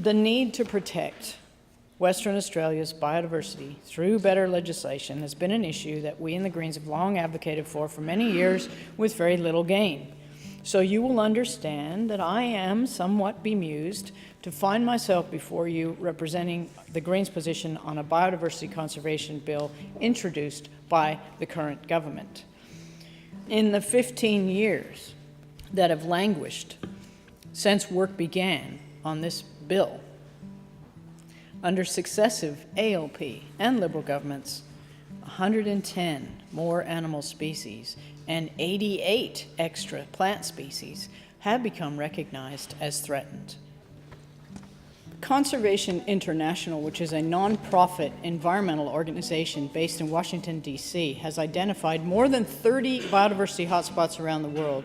The need to protect Western Australia's biodiversity through better legislation has been an issue that we in the Greens have long advocated for many years with very little gain. So you will understand that I am somewhat bemused to find myself before you representing the Greens' position on a biodiversity conservation bill introduced by the current government. In the 15 years that have languished since work began on this bill, under successive ALP and Liberal governments, 110 more animal species and 88 extra plant species have become recognized as threatened. Conservation International, which is a nonprofit environmental organization based in Washington, D.C., has identified more than 30 biodiversity hotspots around the world,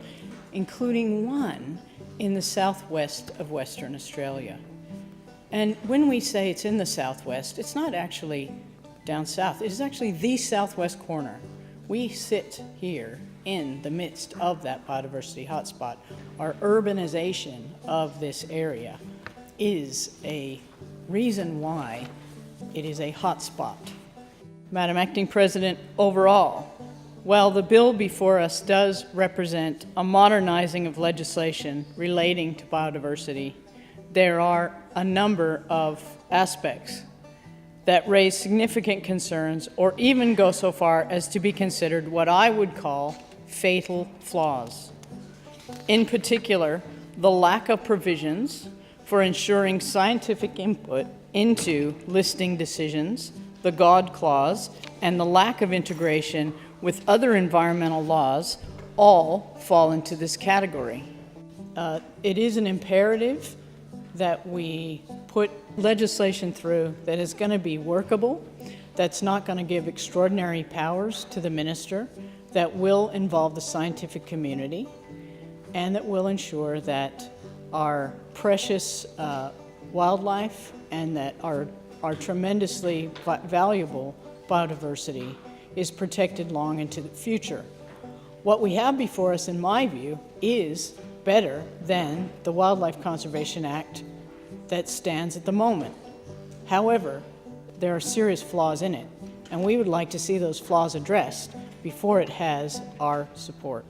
including one in the southwest of Western Australia. And when we say it's in the southwest, it's not actually down south. It is actually the southwest corner. We sit here in the midst of that biodiversity hotspot. Our urbanization of this area is a reason why it is a hotspot. Madam Acting President, overall, while the bill before us does represent a modernizing of legislation relating to biodiversity, there are a number of aspects that raise significant concerns or even go so far as to be considered what I would call fatal flaws. In particular, the lack of provisions for ensuring scientific input into listing decisions, the God clause, and the lack of integration with other environmental laws all fall into this category. It is an imperative that we put legislation through that is going to be workable, that's not going to give extraordinary powers to the minister, that will involve the scientific community, and that will ensure that our precious wildlife and that our tremendously valuable biodiversity is protected long into the future. What we have before us, in my view, is better than the Wildlife Conservation Act that stands at the moment. However, there are serious flaws in it, and we would like to see those flaws addressed before it has our support.